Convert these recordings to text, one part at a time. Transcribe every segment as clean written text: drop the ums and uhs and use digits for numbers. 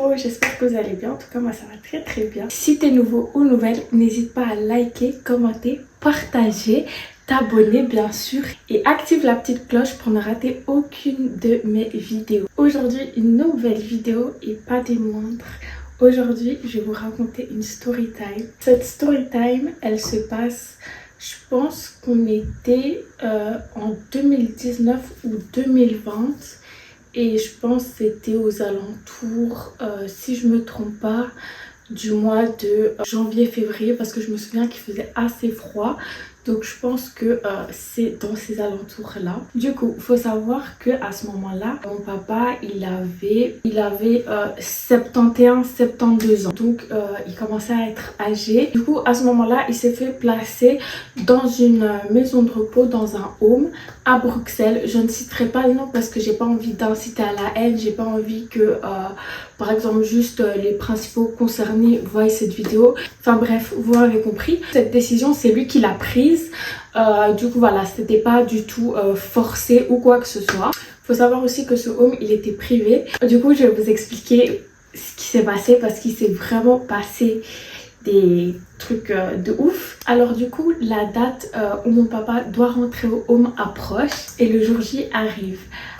Hello, j'espère que vous allez bien. En tout cas, moi ça va très très bien. Si t'es nouveau ou nouvelle, n'hésite pas à liker, commenter, partager, t'abonner bien sûr et active la petite cloche pour ne rater aucune de mes vidéos. Aujourd'hui, une nouvelle vidéo et pas des moindres. Aujourd'hui, je vais vous raconter une story time. Cette story time, elle se passe, je pense qu'on était en 2019 ou 2020. Et je pense que c'était aux alentours, si je me trompe pas, du mois de janvier-février parce que je me souviens qu'il faisait assez froid. Donc je pense que c'est dans ces alentours-là. Du coup, il faut savoir qu'à ce moment-là, mon papa, il avait 71, 72 ans. Donc il commençait à être âgé. Du coup, à ce moment-là, il s'est fait placer dans une maison de repos, dans un home à Bruxelles. Je ne citerai pas le nom parce que j'ai pas envie d'inciter à la haine. J'ai pas envie que, par exemple, juste les principaux concernés voient cette vidéo. Enfin bref, vous avez compris. Cette décision, c'est lui qui l'a prise. Du coup voilà, c'était pas du tout forcé ou quoi que ce soit. Faut savoir aussi que ce home il était privé. Du coup je vais vous expliquer ce qui s'est passé parce qu'il s'est vraiment passé des trucs de ouf. Alors du coup la date où mon papa doit rentrer au home approche et le jour J arrive.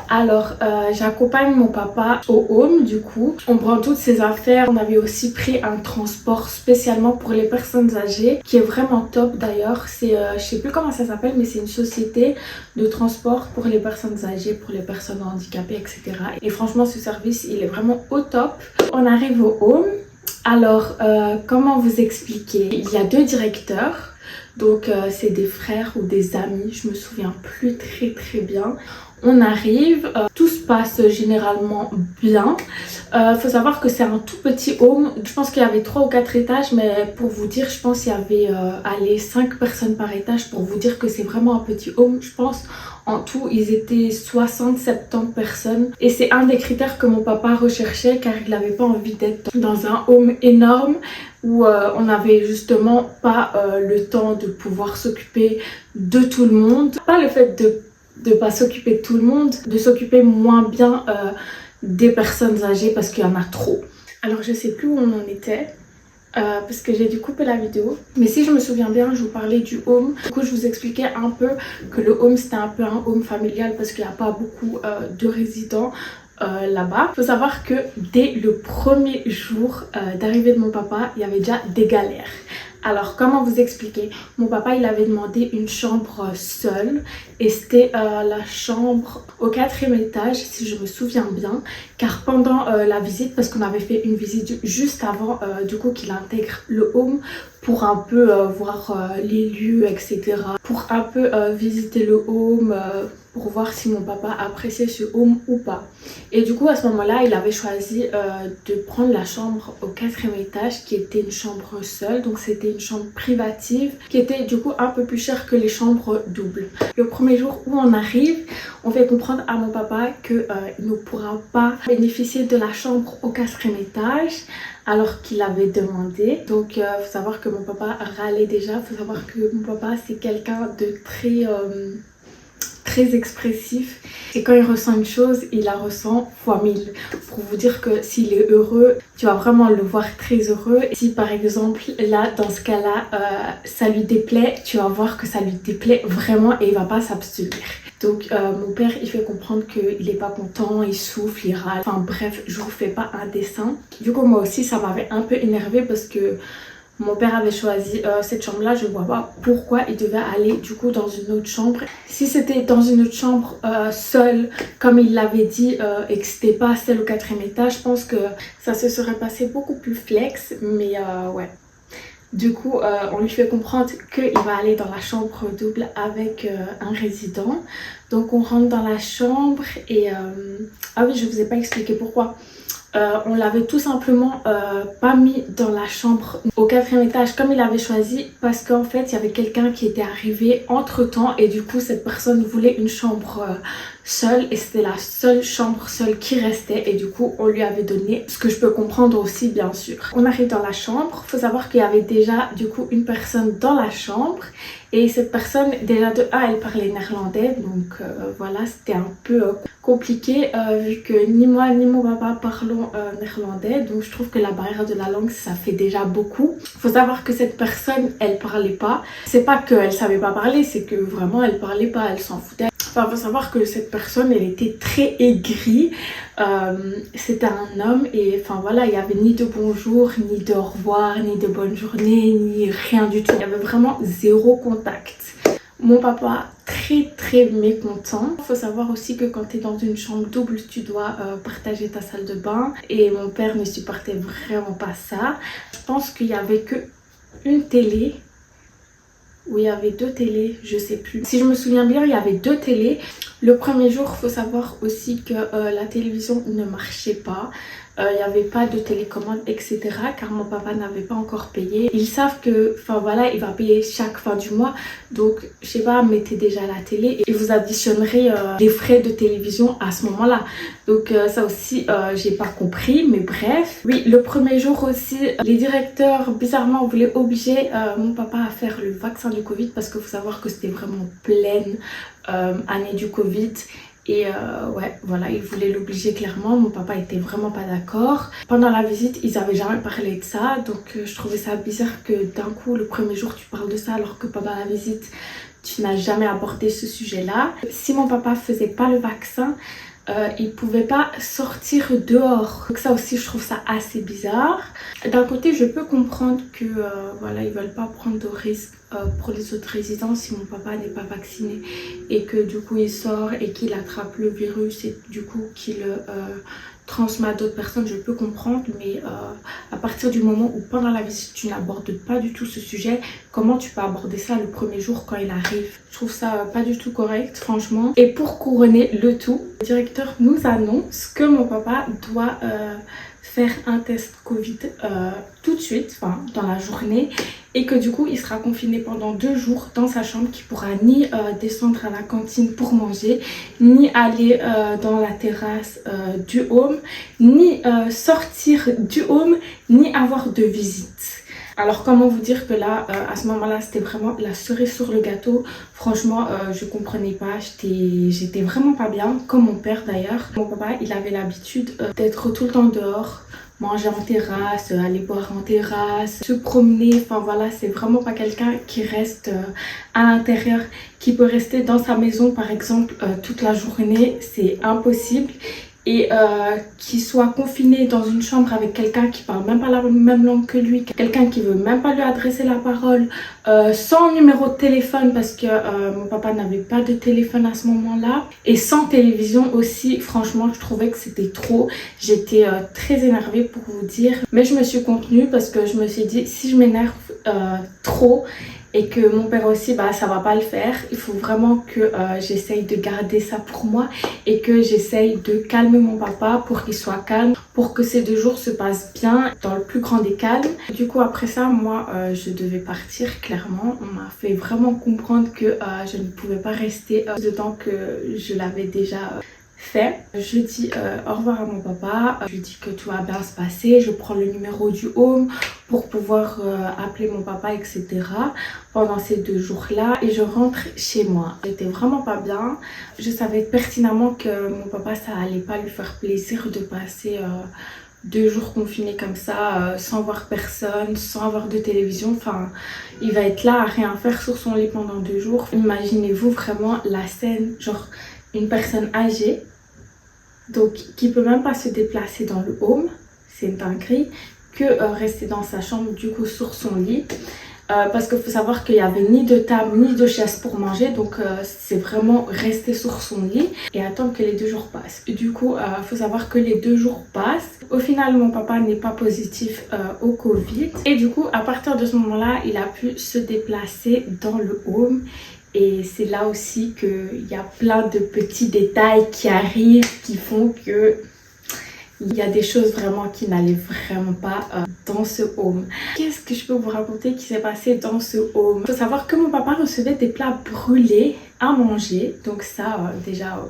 Alors j'accompagne mon papa au home. Du coup on prend toutes ses affaires. On avait aussi pris un transport spécialement pour les personnes âgées qui est vraiment top d'ailleurs. C'est je sais plus comment ça s'appelle mais c'est une société de transport pour les personnes âgées, pour les personnes handicapées, etc. Et franchement ce service il est vraiment au top. On arrive au home. Alors, comment vous expliquer? Il y a deux directeurs, donc c'est des frères ou des amis, je me souviens plus très bien. On arrive, tout se passe généralement bien. Faut savoir que c'est un tout petit home. Je pense qu'il y avait 3 ou 4 étages, mais pour vous dire, je pense qu'il y avait allez, 5 personnes par étage. Pour vous dire que c'est vraiment un petit home, je pense. En tout, ils étaient 60-70 personnes. Et c'est un des critères que mon papa recherchait car il n'avait pas envie d'être dans un home énorme où on n'avait justement pas le temps de pouvoir s'occuper de tout le monde. Pas le fait de pas s'occuper de tout le monde, de s'occuper moins bien des personnes âgées parce qu'il y en a trop. Alors je sais plus où on en était. Parce que j'ai dû couper la vidéo, mais si je me souviens bien je vous parlais du home. Du coup je vous expliquais un peu que le home c'était un peu un home familial parce qu'il n'y a pas beaucoup de résidents là-bas. Il faut savoir que dès le premier jour d'arrivée de mon papa il y avait déjà des galères. Alors comment vous expliquer? Mon papa il avait demandé une chambre seule et c'était la chambre au 4e étage si je me souviens bien, car pendant la visite, parce qu'on avait fait une visite juste avant du coup qu'il intègre le home pour un peu voir les lieux, etc. Pour un peu visiter le home, pour voir si mon papa appréciait ce home ou pas. Et du coup à ce moment-là il avait choisi de prendre la chambre au 4e étage qui était une chambre seule, donc c'était une chambre privative qui était du coup un peu plus chère que les chambres doubles. Le premier jour où on arrive, on fait comprendre à mon papa qu'il ne pourra pas bénéficier de la chambre au 4e étage alors qu'il avait demandé. Donc faut savoir que mon papa râlait déjà. Faut savoir que mon papa c'est quelqu'un de très expressif et quand il ressent une chose il la ressent fois 1000. Pour vous dire que s'il est heureux tu vas vraiment le voir très heureux, et si par exemple là dans ce cas là ça lui déplaît, tu vas voir que ça lui déplaît vraiment et il va pas s'abstenir. Donc mon père il fait comprendre qu'il est pas content, il souffle, il râle, enfin bref je vous fais pas un dessin. Du coup moi aussi ça m'avait un peu énervée parce que mon père avait choisi cette chambre là, je vois pas pourquoi il devait aller du coup dans une autre chambre. Si c'était dans une autre chambre seule comme il l'avait dit et que c'était pas celle au 4e étage, je pense que ça se serait passé beaucoup plus flex, mais ouais. Du coup on lui fait comprendre qu'il va aller dans la chambre double avec un résident. Donc on rentre dans la chambre et ah oui je vous ai pas expliqué pourquoi. On l'avait tout simplement pas mis dans la chambre au 4e étage comme il avait choisi parce qu'en fait il y avait quelqu'un qui était arrivé entre temps et du coup cette personne voulait une chambre seule et c'était la seule chambre seule qui restait et du coup on lui avait donné, ce que je peux comprendre aussi bien sûr. On arrive dans la chambre, faut savoir qu'il y avait déjà du coup une personne dans la chambre et cette personne déjà de A elle parlait néerlandais donc voilà c'était un peu compliqué vu que ni moi ni mon papa parlons néerlandais, donc je trouve que la barrière de la langue ça fait déjà beaucoup. Faut savoir que cette personne elle parlait pas, c'est pas qu'elle savait pas parler, c'est que vraiment elle parlait pas, elle s'en foutait. Enfin, faut savoir que cette personne, elle était très aigrie. C'était un homme et enfin voilà, il y avait ni de bonjour, ni de au revoir, ni de bonne journée, ni rien du tout. Il y avait vraiment zéro contact. Mon papa très mécontent. Il faut savoir aussi que quand tu es dans une chambre double, tu dois partager ta salle de bain. Et mon père ne supportait vraiment pas ça. Je pense qu'il y avait que une télé. Où il y avait 2 télés, je sais plus. Si je me souviens bien, il y avait 2 télés. Le premier jour, il faut savoir aussi que la télévision ne marchait pas. Il n'y avait pas de télécommande, etc. Car mon papa n'avait pas encore payé. Ils savent que, enfin voilà, il va payer chaque fin du mois. Donc, je sais pas, mettez déjà la télé et vous additionnerez les frais de télévision à ce moment-là. Donc, ça aussi, j'ai pas compris, mais bref. Oui, le premier jour aussi, les directeurs, bizarrement, voulaient obliger mon papa à faire le vaccin du Covid parce qu'il faut savoir que c'était vraiment pleine année du Covid. Et ouais, voilà, ils voulaient l'obliger clairement. Mon papa était vraiment pas d'accord. Pendant la visite, ils avaient jamais parlé de ça. Donc je trouvais ça bizarre que d'un coup, le premier jour, tu parles de ça alors que pendant la visite, tu n'as jamais abordé ce sujet-là. Si mon papa faisait pas le vaccin, il pouvait pas sortir dehors. Donc ça aussi, je trouve ça assez bizarre. D'un côté, je peux comprendre que voilà, ils veulent pas prendre de risques pour les autres résidents si mon papa n'est pas vacciné et que du coup il sort et qu'il attrape le virus et du coup qu'il transmet à d'autres personnes, je peux comprendre, mais à partir du moment où pendant la visite tu n'abordes pas du tout ce sujet, comment tu peux aborder ça le premier jour quand il arrive? Je trouve ça pas du tout correct, franchement. Et pour couronner le tout, le directeur nous annonce que mon papa doit faire un test Covid tout de suite, enfin dans la journée, et que du coup il sera confiné pendant 2 jours dans sa chambre, qui pourra ni descendre à la cantine pour manger, ni aller dans la terrasse du home, ni sortir du home, ni avoir de visite. Alors comment vous dire que là, à ce moment-là, c'était vraiment la cerise sur le gâteau. Franchement, je comprenais pas, j'étais vraiment pas bien, comme mon père d'ailleurs. Mon papa, il avait l'habitude d'être tout le temps dehors, manger en terrasse, aller boire en terrasse, se promener. Enfin voilà, c'est vraiment pas quelqu'un qui reste à l'intérieur, qui peut rester dans sa maison par exemple toute la journée, c'est impossible. Et qu'il soit confiné dans une chambre avec quelqu'un qui parle même pas la même langue que lui, quelqu'un qui veut même pas lui adresser la parole, sans numéro de téléphone parce que mon papa n'avait pas de téléphone à ce moment-là, et sans télévision aussi. Franchement, je trouvais que c'était trop. J'étais très énervée pour vous dire, mais je me suis contenue parce que je me suis dit, si je m'énerve trop et que mon père aussi, bah ça va pas le faire, il faut vraiment que j'essaye de garder ça pour moi et que j'essaye de calmer mon papa pour qu'il soit calme, pour que ces 2 jours se passent bien dans le plus grand des calmes. Du coup après ça, moi je devais partir clairement. On m'a fait vraiment comprendre que je ne pouvais pas rester dedans, que je l'avais déjà fait. Je dis au revoir à mon papa, je lui dis que tout va bien se passer, je prends le numéro du home pour pouvoir appeler mon papa, etc. pendant ces 2 jours-là, et je rentre chez moi. J'étais vraiment pas bien, je savais pertinemment que mon papa, ça allait pas lui faire plaisir de passer 2 jours confinés comme ça, sans voir personne, sans avoir de télévision. Enfin, il va être là à rien faire sur son lit pendant 2 jours. Imaginez-vous vraiment la scène, genre une personne âgée, donc qui peut même pas se déplacer dans le home, c'est une dinguerie, que rester dans sa chambre, du coup sur son lit. Parce qu'il faut savoir qu'il n'y avait ni de table ni de chaise pour manger, donc c'est vraiment rester sur son lit et attendre que les 2 jours passent. Et du coup, il faut savoir que les 2 jours passent. Au final, mon papa n'est pas positif au Covid. Et du coup, à partir de ce moment-là, il a pu se déplacer dans le home. Et c'est là aussi qu'il y a plein de petits détails qui arrivent, qui font que il y a des choses vraiment qui n'allaient vraiment pas dans ce home. Qu'est-ce que je peux vous raconter qui s'est passé dans ce home? Il faut savoir que mon papa recevait des plats brûlés à manger. Donc ça, déjà,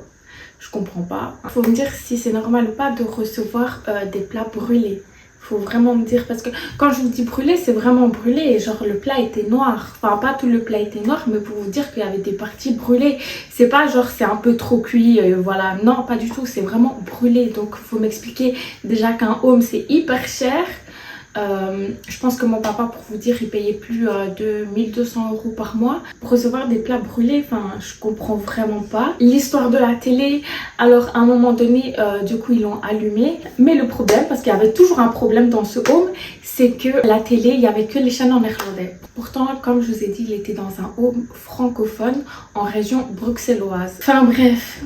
je comprends pas. Il faut me dire si c'est normal ou pas de recevoir des plats brûlés. Faut vraiment me dire, parce que quand je vous dis brûlé, c'est vraiment brûlé. Genre le plat était noir. Enfin, pas tout le plat était noir, mais pour vous dire qu'il y avait des parties brûlées. C'est pas genre c'est un peu trop cuit, voilà. Non, pas du tout. C'est vraiment brûlé. Donc, faut m'expliquer déjà qu'un home, c'est hyper cher. Je pense que mon papa, pour vous dire, il payait plus de 1200 € par mois pour recevoir des plats brûlés. Enfin, je comprends vraiment pas. L'histoire de la télé, alors à un moment donné, du coup, ils l'ont allumé. Mais le problème, parce qu'il y avait toujours un problème dans ce home, c'est que la télé, il n'y avait que les chaînes en néerlandais. Pourtant, comme je vous ai dit, il était dans un home francophone en région bruxelloise. Enfin bref.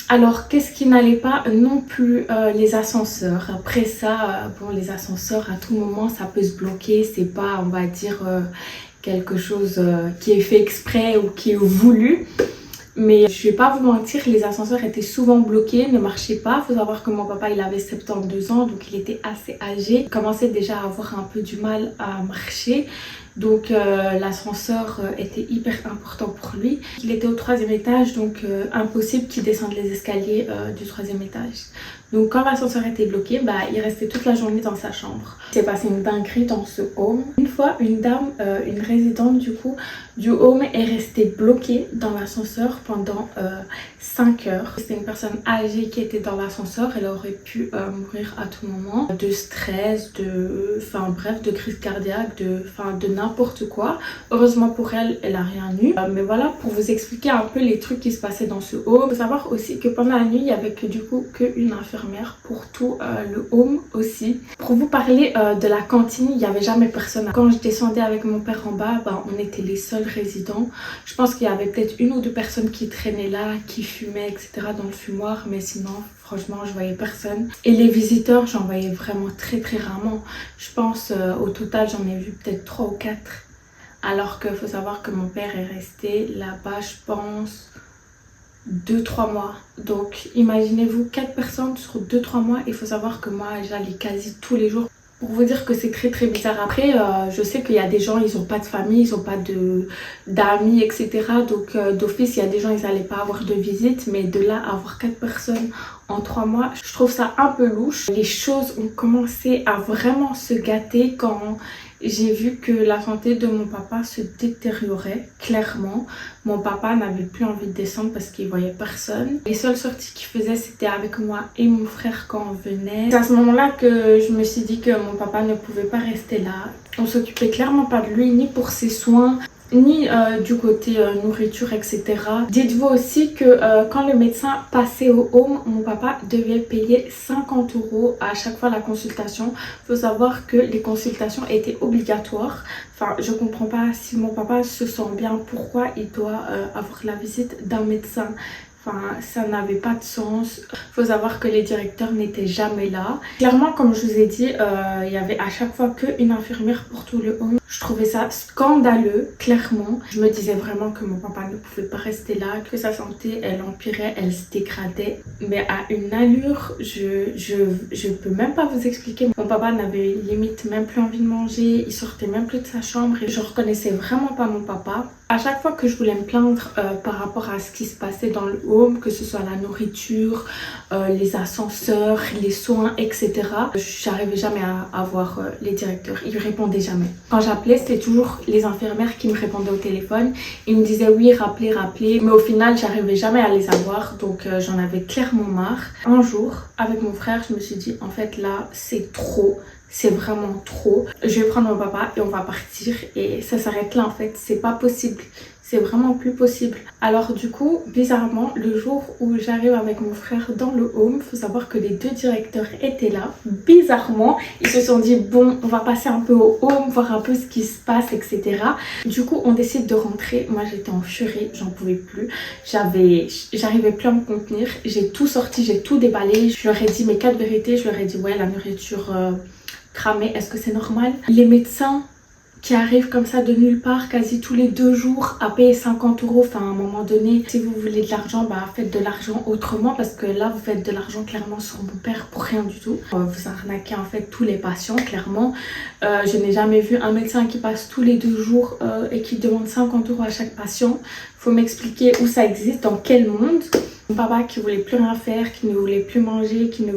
Alors, qu'est-ce qui n'allait pas non plus, les ascenseurs. Après ça, bon, les ascenseurs, à tout moment, ça peut se bloquer. C'est pas, on va dire, quelque chose qui est fait exprès ou qui est voulu. Mais je vais pas vous mentir, les ascenseurs étaient souvent bloqués, ne marchaient pas. Faut savoir que mon papa, il avait 72 ans, donc il était assez âgé. Il commençait déjà à avoir un peu du mal à marcher. Donc l'ascenseur était hyper important pour lui. Il était au 3e étage, donc impossible qu'il descende les escaliers du 3e étage. Donc quand l'ascenseur était bloqué, bah, il restait toute la journée dans sa chambre. Il s'est passé une dinguerie dans ce home. Une fois, une dame, une résidente du coup, du home est restée bloquée dans l'ascenseur pendant 5 heures. C'était une personne âgée qui était dans l'ascenseur. Elle aurait pu mourir à tout moment. De stress, enfin bref, de crise cardiaque, de n'importe quoi. Heureusement pour elle, elle a rien eu. Mais voilà, pour vous expliquer un peu les trucs qui se passaient dans ce home. Il faut savoir aussi que pendant la nuit, il n'y avait que du coup qu'une infirmière pour tout le home aussi. Pour vous parler de la cantine, il n'y avait jamais personne. Quand je descendais avec mon père en bas, bah, on était les seuls résidents. Je pense qu'il y avait peut-être 1 ou 2 personnes qui traînaient là, qui fumaient, etc. dans le fumoir, mais sinon, franchement, je voyais personne. Et les visiteurs, j'en voyais vraiment très très rarement. Je pense au total, j'en ai vu peut-être 3 ou 4. Alors qu'il faut savoir que mon père est resté là-bas, je pense, 2-3 mois. Donc imaginez-vous 4 personnes sur 2-3 mois. Il faut savoir que moi j'allais quasi tous les jours. Pour vous dire que c'est très très bizarre. Après je sais qu'il y a des gens, ils n'ont pas de famille, ils n'ont pas d'amis, etc. Donc d'office il y a des gens, ils n'allaient pas avoir de visite. Mais de là à avoir 4 personnes en 3 mois, je trouve ça un peu louche. Les choses ont commencé à vraiment se gâter quand j'ai vu que la santé de mon papa se détériorait, clairement. Mon papa n'avait plus envie de descendre parce qu'il voyait personne. Les seules sorties qu'il faisait, c'était avec moi et mon frère quand on venait. C'est à ce moment-là que je me suis dit que mon papa ne pouvait pas rester là. On s'occupait clairement pas de lui, ni pour ses soins, ni du côté nourriture, etc. Dites-vous aussi que quand le médecin passait au home, mon papa devait payer 50 € à chaque fois la consultation. Il faut savoir que les consultations étaient obligatoires. Enfin, je comprends pas, si mon papa se sent bien, pourquoi il doit avoir la visite d'un médecin. Enfin, ça n'avait pas de sens. Il faut savoir que les directeurs n'étaient jamais là. Clairement, comme je vous ai dit, il y avait à chaque fois qu'une infirmière pour tout le home. Je trouvais ça scandaleux, clairement. Je me disais vraiment que mon papa ne pouvait pas rester là, que sa santé, elle empirait, elle se dégradait. Mais à une allure, je peux même pas vous expliquer. Mon papa n'avait limite même plus envie de manger, il sortait même plus de sa chambre et je reconnaissais vraiment pas mon papa. À chaque fois que je voulais me plaindre par rapport à ce qui se passait dans le home, que ce soit la nourriture, les ascenseurs, les soins, etc., j'arrivais jamais à voir les directeurs. Ils répondaient jamais. Quand j'appelais, c'était toujours les infirmières qui me répondaient au téléphone. Ils me disaient oui, rappelez, rappelez. Mais au final, j'arrivais jamais à les avoir. Donc j'en avais clairement marre. Un jour, avec mon frère, je me suis dit en fait là, c'est trop. C'est vraiment trop. Je vais prendre mon papa et on va partir. Et ça s'arrête là en fait. C'est pas possible. C'est vraiment plus possible. Alors du coup, bizarrement, le jour où j'arrive avec mon frère dans le home, faut savoir que les 2 directeurs étaient là. Bizarrement, ils se sont dit bon, on va passer un peu au home, voir un peu ce qui se passe, etc. Du coup, on décide de rentrer. Moi, j'étais en furie, j'en pouvais plus. J'arrivais plus à me contenir. J'ai tout sorti, j'ai tout déballé. Je leur ai dit mes 4 vérités. Je leur ai dit ouais, la nourriture cramée, est-ce que c'est normal? Les médecins qui arrivent comme ça de nulle part, quasi tous les 2 jours, à payer 50 €. Enfin, à un moment donné, si vous voulez de l'argent, bah faites de l'argent autrement, parce que là, vous faites de l'argent clairement sur mon père pour rien du tout. Vous arnaquez en fait tous les patients, clairement. Je n'ai jamais vu un médecin qui passe tous les 2 jours et qui demande 50 € à chaque patient. Faut m'expliquer où ça existe, dans quel monde. Mon papa qui voulait plus rien faire, qui ne voulait plus manger, qui ne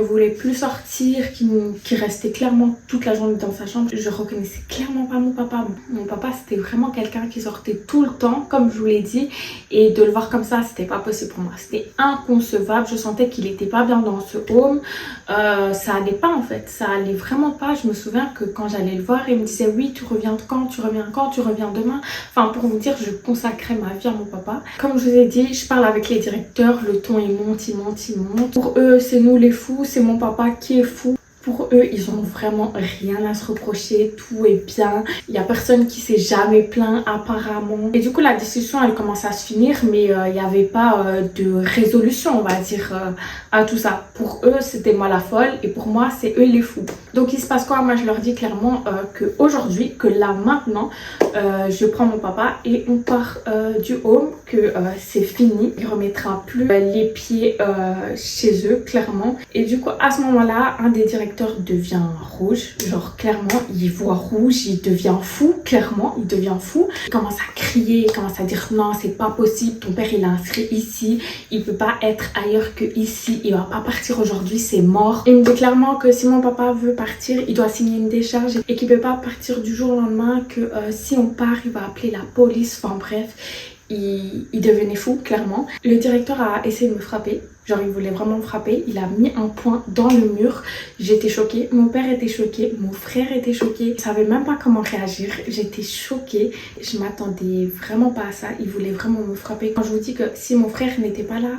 voulait plus sortir, qui restait clairement toute la journée dans sa chambre. Je reconnaissais clairement pas mon papa. Mon papa, c'était vraiment quelqu'un qui sortait tout le temps, comme je vous l'ai dit, et de le voir comme ça, c'était pas possible pour moi. C'était inconcevable. Je sentais qu'il était pas bien dans ce home. Ça allait pas en fait, ça allait vraiment pas. Je me souviens que quand j'allais le voir, il me disait oui, tu reviens quand, tu reviens quand, tu reviens demain. Enfin, pour vous dire, je consacrais ma vie à mon papa. Comme je vous ai dit, je parle avec les directeurs, le ton il monte, il monte, il monte. Pour eux, c'est nous les fous, c'est mon papa qui est fou. Pour eux, ils ont vraiment rien à se reprocher, tout est bien. Il n'y a personne qui s'est jamais plaint apparemment. Et du coup, la discussion, elle commence à se finir, mais il n'y avait pas de résolution, on va dire, à tout ça. Pour eux, c'était moi la folle et pour moi, c'est eux les fous. Donc, il se passe quoi? Moi, je leur dis clairement qu'aujourd'hui, que là, maintenant, je prends mon papa et on part du home, que c'est fini. Il remettra plus les pieds chez eux, clairement. Et du coup, à ce moment-là, un des directeurs devient rouge, genre clairement il voit rouge, il devient fou, clairement il devient fou, il commence à crier, il commence à dire non c'est pas possible, ton père il est inscrit ici, il peut pas être ailleurs que ici, il va pas partir aujourd'hui, c'est mort. Il me dit clairement que si mon papa veut partir, il doit signer une décharge et qu'il peut pas partir du jour au lendemain, que si on part il va appeler la police, enfin bref. Il devenait fou, clairement. Le directeur a essayé de me frapper. Genre, il voulait vraiment me frapper. Il a mis un poing dans le mur. J'étais choquée. Mon père était choqué. Mon frère était choqué. Je savais même pas comment réagir. J'étais choquée. Je m'attendais vraiment pas à ça. Il voulait vraiment me frapper. Quand je vous dis que si mon frère n'était pas là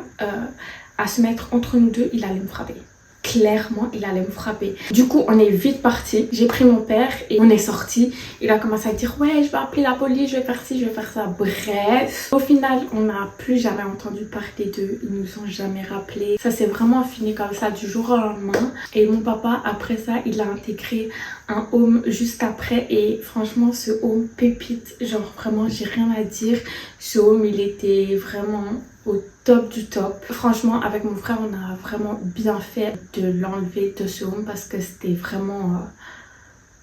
à se mettre entre nous deux, il allait me frapper. Clairement, il allait me frapper. Du coup, on est vite parti. J'ai pris mon père et on est sorti. Il a commencé à dire ouais, je vais appeler la police, je vais faire ci, je vais faire ça. Bref, au final, on n'a plus jamais entendu parler d'eux. Ils nous ont jamais rappelé. Ça s'est vraiment fini comme ça du jour au lendemain. Et mon papa, après ça, il a intégré un home juste après. Et franchement, ce home pépite. Genre vraiment, j'ai rien à dire. Ce home, il était vraiment au top du top. Franchement, avec mon frère, on a vraiment bien fait de l'enlever de ce home parce que c'était vraiment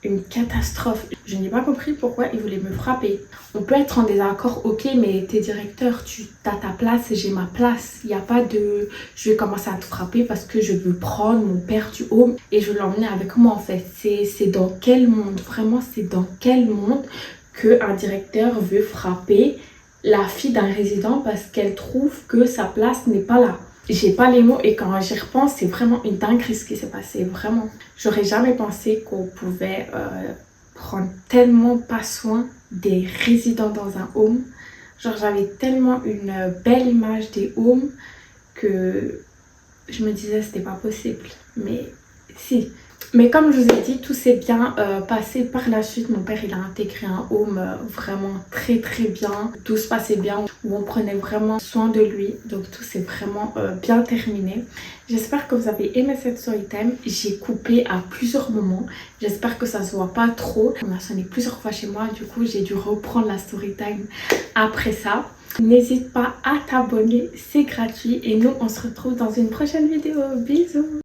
une catastrophe. Je n'ai pas compris pourquoi il voulait me frapper. On peut être en désaccord, ok, mais t'es directeur, tu as ta place et j'ai ma place. Il n'y a pas de je vais commencer à te frapper parce que je veux prendre mon père du home et je veux l'emmener avec moi en fait. C'est dans quel monde, vraiment, c'est dans quel monde qu'un directeur veut frapper la fille d'un résident parce qu'elle trouve que sa place n'est pas là. J'ai pas les mots et quand j'y repense, c'est vraiment une dinguerie ce qui s'est passé, vraiment. J'aurais jamais pensé qu'on pouvait prendre tellement pas soin des résidents dans un home. Genre j'avais tellement une belle image des homes que je me disais c'était pas possible. Mais si. Mais comme je vous ai dit, tout s'est bien passé par la suite. Mon père, il a intégré un home vraiment très très bien. Tout se passait bien, où on prenait vraiment soin de lui. Donc tout s'est vraiment bien terminé. J'espère que vous avez aimé cette story time. J'ai coupé à plusieurs moments. J'espère que ça se voit pas trop. On a sonné plusieurs fois chez moi. Du coup, j'ai dû reprendre la story time après ça. N'hésite pas à t'abonner, c'est gratuit. Et nous, on se retrouve dans une prochaine vidéo. Bisous!